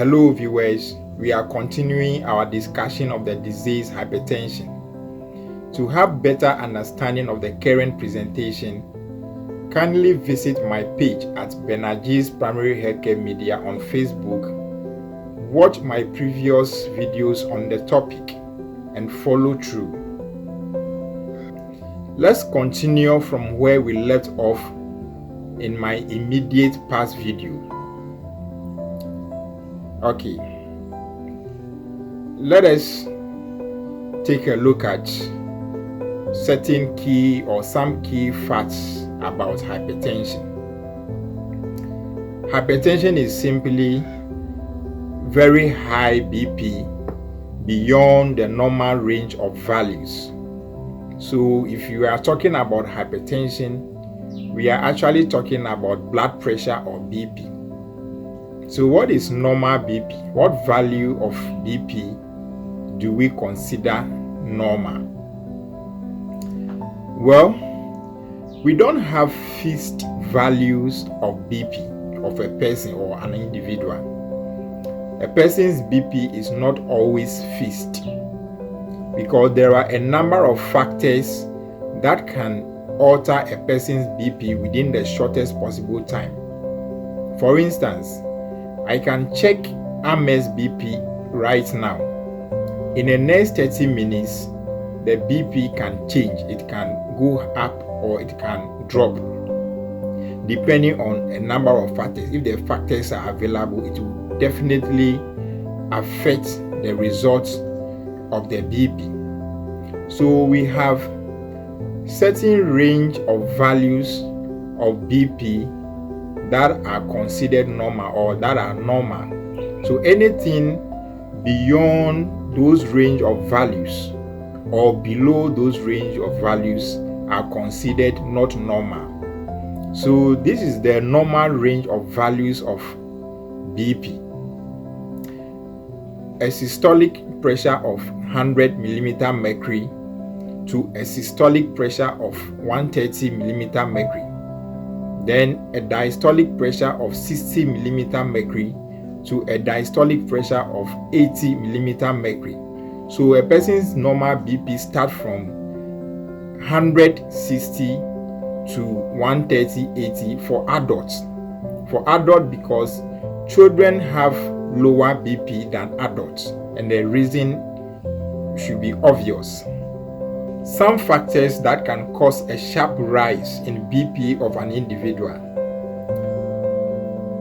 Hello viewers, we are continuing our discussion of the disease hypertension. To have better understanding of the current presentation, kindly visit my page at Benaji's Primary Healthcare Media on Facebook, watch my previous videos on the topic, and follow through. Let's continue from where we left off in my immediate past video. Okay, let us take a look at certain key or some key facts about hypertension. Hypertension is simply very high BP beyond the normal range of values. So if you are talking about hypertension, we are actually talking about blood pressure or BP. So what is normal BP? What value of BP do we consider normal? Well, we don't have fixed values of BP of a person or an individual. A person's BP is not always fixed because there are a number of factors that can alter a person's BP within the shortest possible time. For instance, I can check Ahmed's BP right now. In the next 30 minutes, the BP can change. It can go up or it can drop, depending on a number of factors. If the factors are available, it will definitely affect the results of the BP. So we have certain range of values of BP that are considered normal or that are normal. So anything beyond those range of values or below those range of values are considered not normal. So this is the normal range of values of BP. A systolic pressure of 100 millimeter mercury to a systolic pressure of 130 millimeter mercury. Then a diastolic pressure of 60 millimeter mercury to a diastolic pressure of 80 millimeter mercury. So a person's normal BP starts from 160 to 130/80 for adults. For adults, because children have lower BP than adults, and the reason should be obvious. Some factors that can cause a sharp rise in BP of an individual.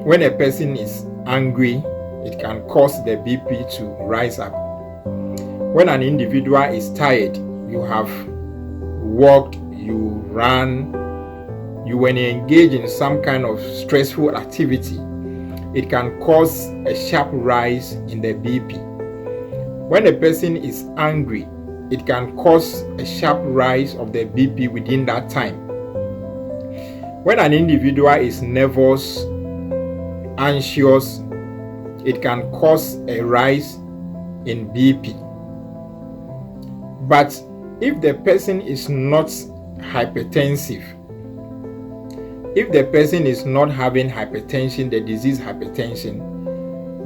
When a person is angry, it can cause the BP to rise up. When an individual is tired, you have walked, you ran, you were engaged in some kind of stressful activity, it can cause a sharp rise in the BP. When a person is angry, it can cause a sharp rise of the BP within that time. When an individual is nervous, anxious, it can cause a rise in BP. But if the person is not hypertensive, if the person is not having hypertension, the disease hypertension,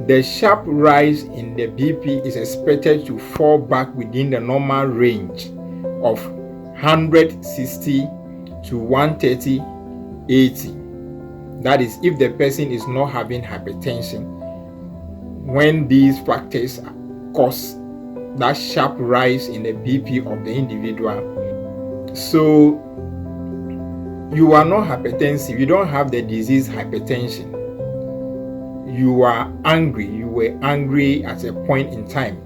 the sharp rise in the BP is expected to fall back within the normal range of 160 to 130/80. That is, if the person is not having hypertension, when these factors cause that sharp rise in the BP of the individual. So you are not hypertensive, you don't have the disease hypertension. You are angry, you were angry at a point in time,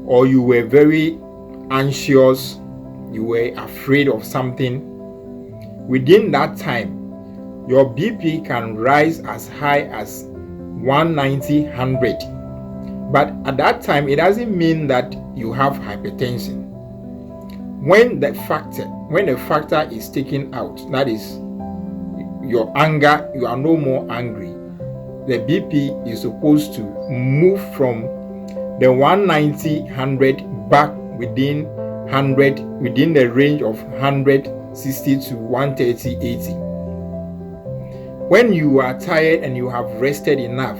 or you were very anxious, you were afraid of something. Within that time, your BP can rise as high as 190/100. But at that time, it doesn't mean that you have hypertension. When the factor is taken out, that is your anger, you are no more angry. The BP is supposed to move from the 190/100 back within 100, within the range of 160 to 130/80. When you are tired and you have rested enough,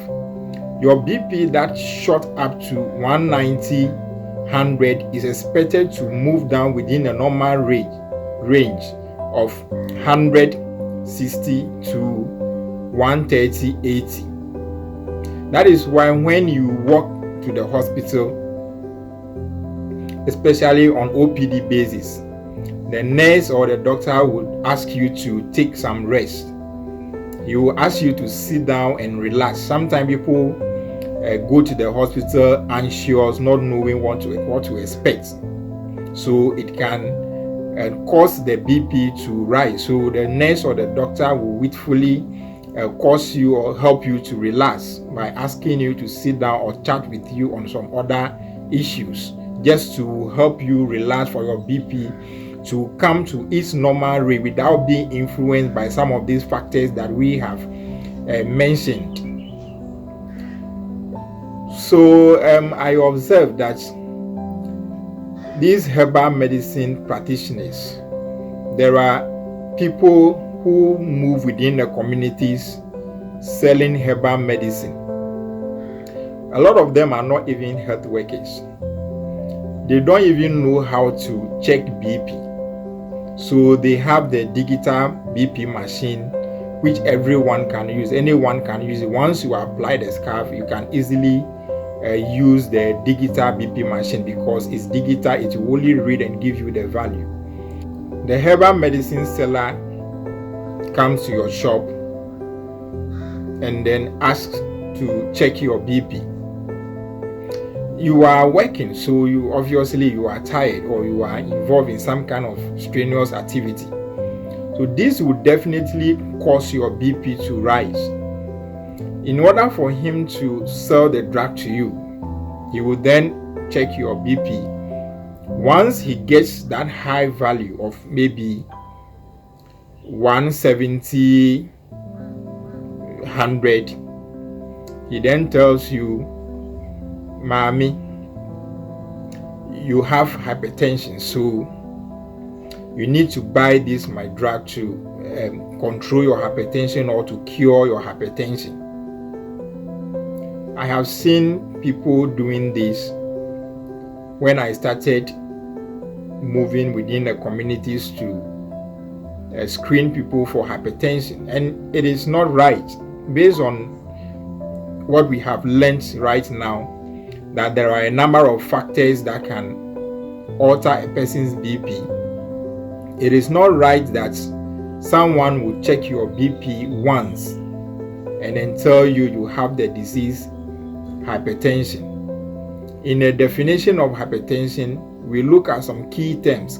Your BP that shot up to 190, 100 is expected to move down within a normal range of 160 to 130, 80. That is why when you walk to the hospital, especially on OPD basis, the nurse or the doctor would ask you to take some rest. He will ask you to sit down and relax. Sometimes people go to the hospital anxious, not knowing what to expect. So it can cause the BP to rise. So the nurse or the doctor will witfully cause you or help you to relax by asking you to sit down or chat with you on some other issues, just to help you relax for your BP to come to its normal rate without being influenced by some of these factors that we have mentioned. So I observed that these herbal medicine practitioners, there are people who move within the communities selling herbal medicine. A lot of them are not even health workers. They don't even know how to check BP. So they have the digital BP machine, which everyone can use. Anyone can use it. Once you apply the scarf, you can easily use the digital BP machine because it's digital. It will only read and give you the value. The herbal medicine seller comes to your shop and then asks to check your BP. You are working, so you are tired or you are involved in some kind of strenuous activity. So this would definitely cause your BP to rise. In order for him to sell the drug to you, he will then check your BP. Once he gets that high value of maybe 170, 100, he then tells you, Mommy, you have hypertension, so you need to buy this my drug to control your hypertension or to cure your hypertension. I have seen people doing this when I started moving within the communities to screen people for hypertension, and it is not right. Based on what we have learned right now, that there are a number of factors that can alter a person's BP. It is not right that someone will check your BP once and then tell you you have the disease hypertension. In the definition of hypertension, we look at some key terms.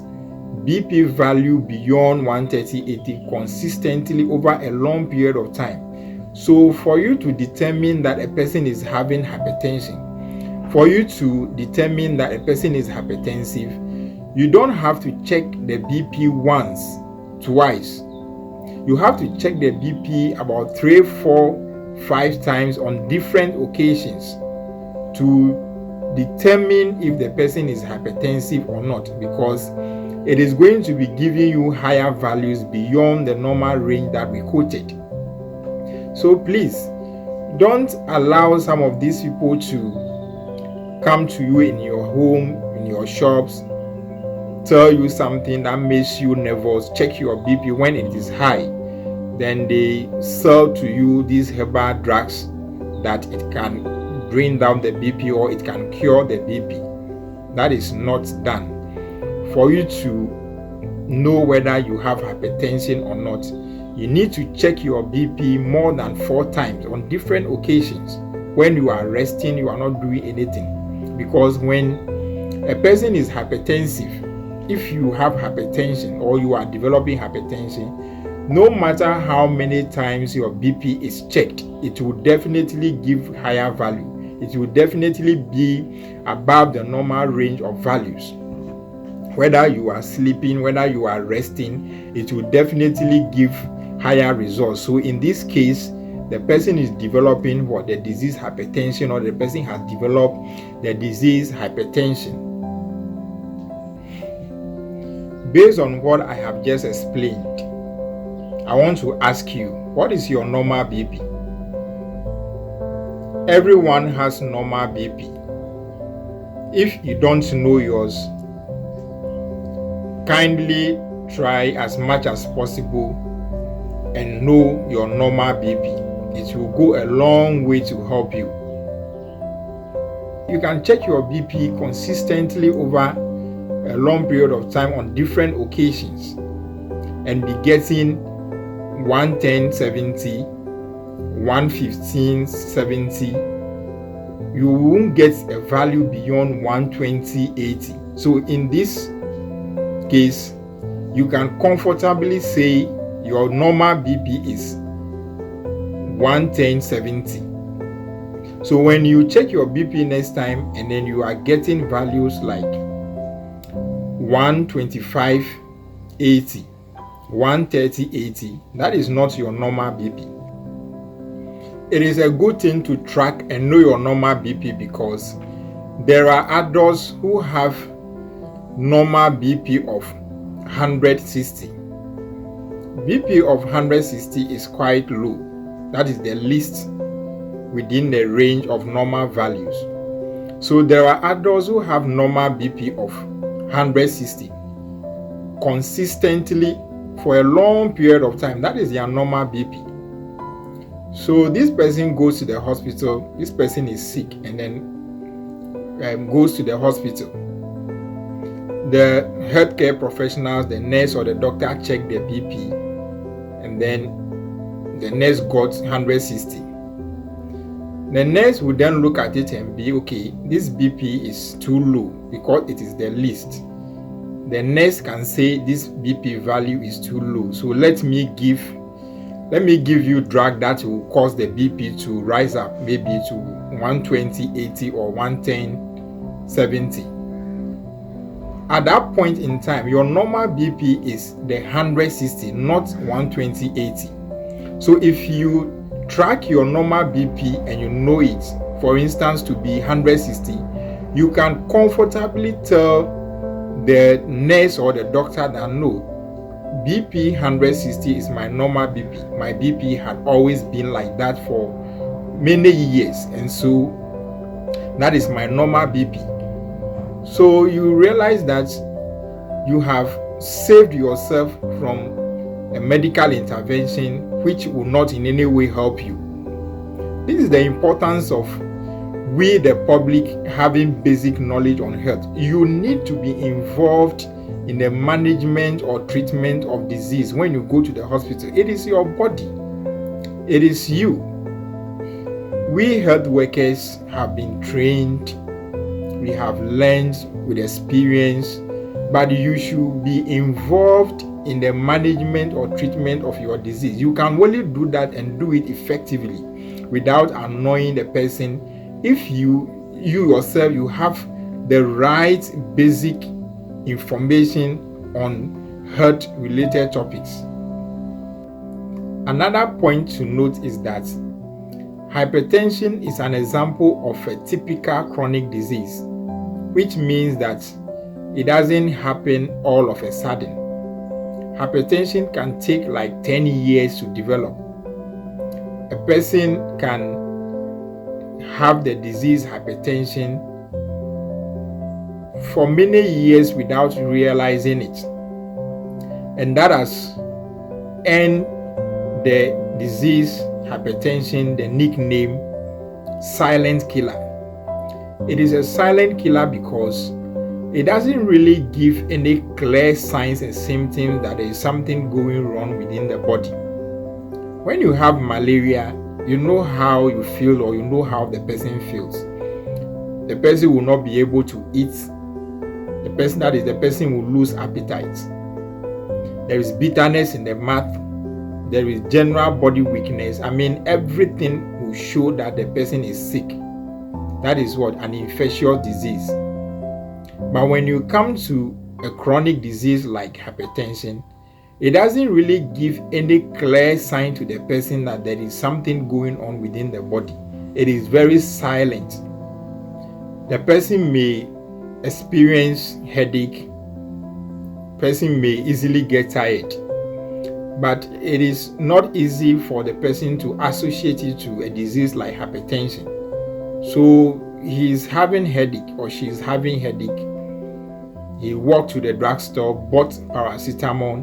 BP value beyond 130/80 consistently over a long period of time. So for you to determine that a person is having hypertension, for you to determine that a person is hypertensive, you don't have to check the BP once, twice. You have to check the BP about 3, 4, 5 times on different occasions to determine if the person is hypertensive or not, because it is going to be giving you higher values beyond the normal range that we quoted. So please, don't allow some of these people to come to you in your home, in your shops, tell you something that makes you nervous, check your BP when it is high. Then they sell to you these herbal drugs that it can bring down the BP or it can cure the BP. That is not done. For you to know whether you have hypertension or not, you need to check your BP more than 4 times on different occasions. When you are resting, you are not doing anything. Because when a person is hypertensive, if you have hypertension or you are developing hypertension, no matter how many times your BP is checked, it will definitely give higher value. It will definitely be above the normal range of values. Whether you are sleeping, whether you are resting, it will definitely give higher results. So in this case, the person is developing the disease hypertension, or the person has developed the disease hypertension. Based on what I have just explained, I want to ask you, what is your normal BP? Everyone has normal BP. If you don't know yours, kindly try as much as possible and know your normal BP. It will go a long way to help you. You can check your BP consistently over a long period of time on different occasions and be getting 110/70, 115/70. You won't get a value beyond 120/80. So in this case, you can comfortably say your normal BP is 110/70. So when you check your BP next time and then you are getting values like 125/80, 130/80, that is not your normal BP. It is a good thing to track and know your normal BP because there are adults who have normal BP of 160. BP of 160 is quite low. That is the least within the range of normal values. So there are adults who have normal BP of 160 consistently for a long period of time. That is their normal BP. So this person goes to the hospital, this person is sick and then goes to the hospital. The healthcare professionals, the nurse or the doctor check the BP and then the nurse got 160. The nurse would then look at it and be, okay, this BP is too low because it is the least. The nurse can say this BP value is too low. So let me give you drug that will cause the BP to rise up maybe to 120/80 or 110/70. At that point in time, your normal BP is the 160, not 120/80. So if you track your normal BP and you know it, for instance, to be 160, you can comfortably tell the nurse or the doctor that no, BP 160 is my normal BP. My BP had always been like that for many years, and so that is my normal BP. So you realize that you have saved yourself from a medical intervention which will not in any way help you. This is the importance of we, the public, having basic knowledge on health. You need to be involved in the management or treatment of disease when you go to the hospital. It is your body. It is you. We health workers have been trained. We have learned with experience, but you should be involved in the management or treatment of your disease. You can only do that and do it effectively without annoying the person if you yourself you have the right basic information on health related topics. Another point to note is that hypertension is an example of a typical chronic disease, which means that it doesn't happen all of a sudden. Hypertension can take like 10 years to develop. A person can have the disease hypertension for many years without realizing it, and that has earned the disease hypertension the nickname silent killer. It is a silent killer because it doesn't really give any clear signs and symptoms that there is something going wrong within the body. When you have malaria, you know how you feel or you know how the person feels. The person will not be able to eat. The person will lose appetite. There is bitterness in the mouth. There is general body weakness. Everything will show that the person is sick. That is what? An infectious disease. But when you come to a chronic disease like hypertension, it doesn't really give any clear sign to the person that there is something going on within the body. It is very silent. The person may experience headache. Person may easily get tired. But it is not easy for the person to associate it to a disease like hypertension. So he's having headache or she's having headache. He walked to the drugstore, bought paracetamol,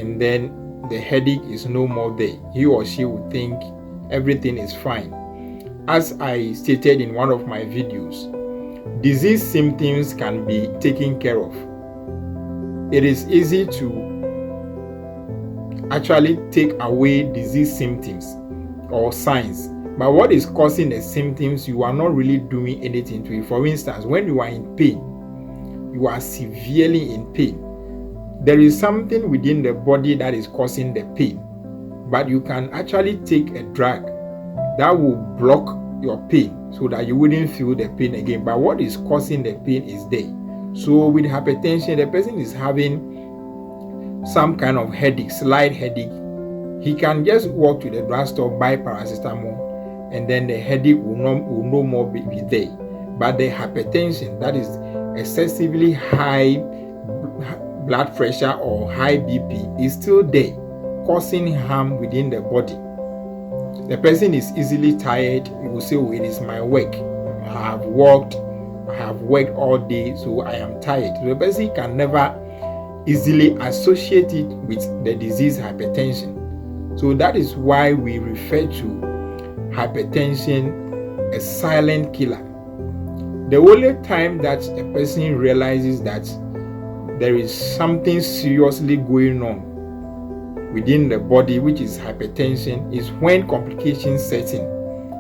and then the headache is no more there. He or she would think everything is fine. As I stated in one of my videos, disease symptoms can be taken care of. It is easy to actually take away disease symptoms or signs, but what is causing the symptoms, you are not really doing anything to it. For instance, when you are in pain, you are severely in pain, there is something within the body that is causing the pain, but you can actually take a drug that will block your pain so that you wouldn't feel the pain again. But what is causing the pain is there. So with hypertension, the person is having some kind of headache, slight headache. He can just walk to the drugstore, buy paracetamol, and then the headache will no more be there. But the hypertension, that is excessively high blood pressure or high BP, is still there, causing harm within the body. The person is easily tired. He will say, oh, it is my work. I have worked all day, so I am tired. So the person can never easily associate it with the disease hypertension. So that is why we refer to hypertension as silent killer. The only time that a person realizes that there is something seriously going on within the body, which is hypertension, is when complications set in.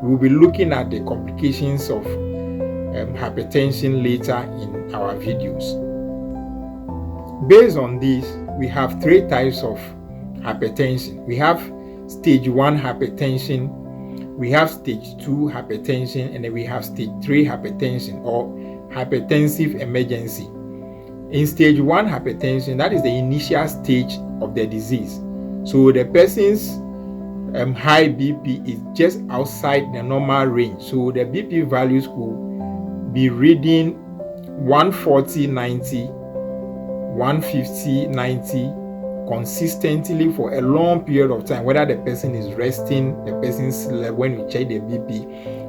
We will be looking at the complications of hypertension later in our videos. Based on this, we have 3 types of hypertension. We have stage 1 hypertension, we have stage 2 hypertension, and then we have stage 3 hypertension or hypertensive emergency. In stage 1 hypertension, that is the initial stage of the disease. So the person's high BP is just outside the normal range. So the BP values could be reading 140/90, 150/90 consistently for a long period of time. Whether the person is resting, the person slept, when you check the BP,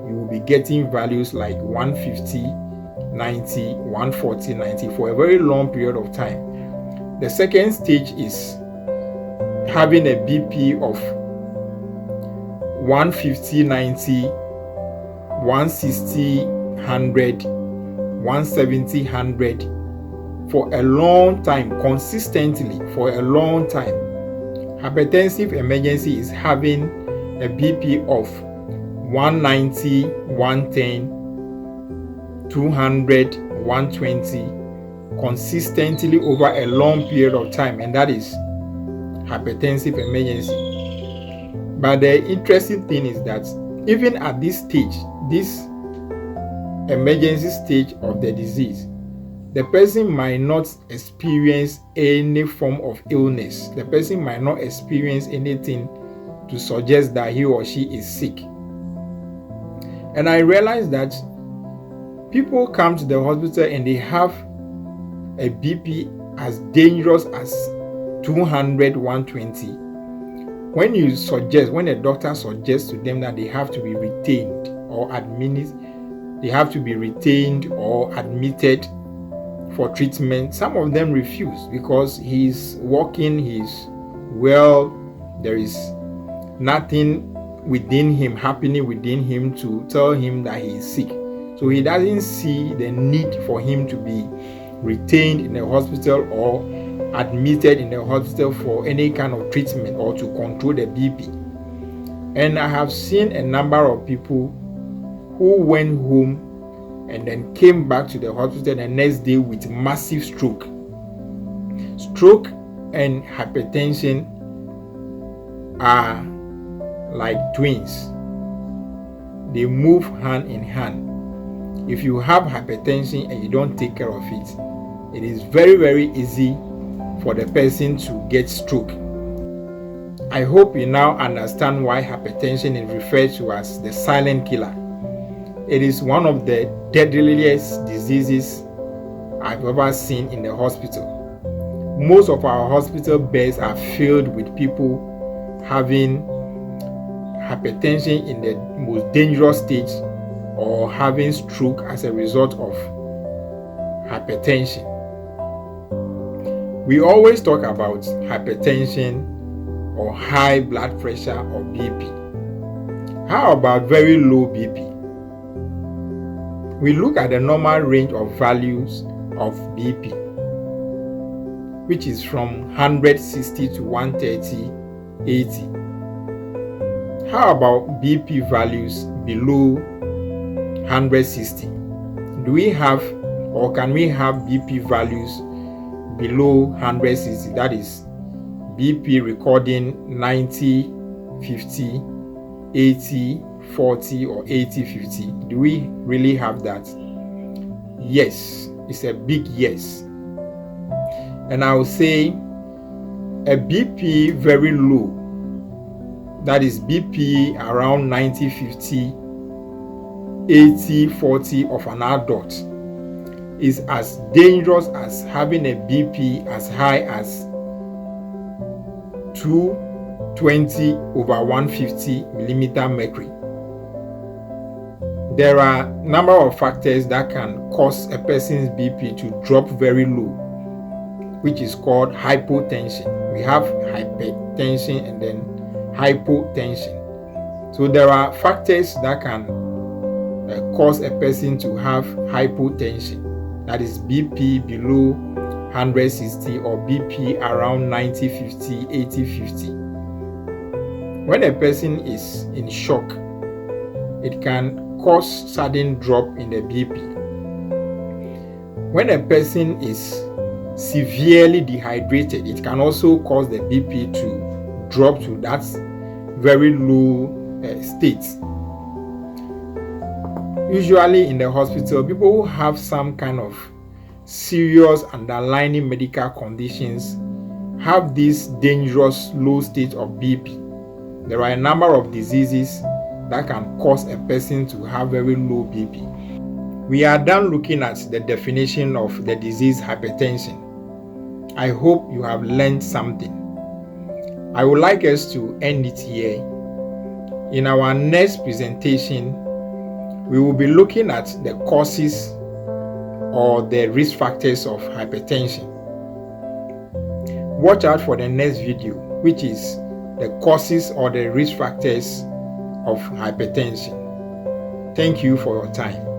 you will be getting values like 150/90, 140/90 for a very long period of time. The second stage is having a BP of 150/90, 160/100, 170/100 for a long time, consistently for a long time. Hypertensive emergency is having a BP of 190, 110, 200, 120 consistently over a long period of time, and that is hypertensive emergency. But the interesting thing is that even at this stage, this emergency stage of the disease, the person might not experience any form of illness. The person might not experience anything to suggest that he or she is sick. And I realized that people come to the hospital and they have a BP as dangerous as 200, 120. When a doctor suggests to them that they have to be retained or admitted for treatment, some of them refuse because he's walking, he's well, there is nothing happening within him to tell him that he is sick. So he doesn't see the need for him to be retained in the hospital or admitted in the hospital for any kind of treatment or to control the BP. And I have seen a number of people who went home and then came back to the hospital the next day with massive stroke. Stroke and hypertension are like twins. They move hand in hand. If you have hypertension and you don't take care of it, it is very, very easy for the person to get stroke. I hope you now understand why hypertension is referred to as the silent killer. It is one of the deadliest diseases I've ever seen in the hospital. Most of our hospital beds are filled with people having hypertension in the most dangerous stage, or having stroke as a result of hypertension. We always talk about hypertension or high blood pressure or BP. How about very low BP? We look at the normal range of values of BP, which is from 160 to 130, 80. How about BP values below 160? Do we have or can we have BP values below 160? That is BP recording 90, 50, 80, 40 or 80, 50. Do we really have that? Yes, it's a big yes. And I will say a BP very low, that is BP around 90, 50, 80, 40 of an adult, is as dangerous as having a BP as high as 220 over 150 millimeter mercury. There are a number of factors that can cause a person's BP to drop very low, which is called hypotension. We have hypertension and then hypotension. So there are factors that can cause a person to have hypotension, that is BP below 160 or BP around 90, 50, 80, 50. When a person is in shock, it can cause sudden drop in the BP. When a person is severely dehydrated, it can also cause the BP to drop to that very low state. Usually in the hospital, people who have some kind of serious underlying medical conditions have this dangerous low state of BP. There are a number of diseases that can cause a person to have very low BP. We are done looking at the definition of the disease hypertension. I hope you have learned something. I would like us to end it here. In our next presentation, we will be looking at the causes or the risk factors of hypertension. Watch out for the next video, which is the causes or the risk factors of hypertension. Thank you for your time.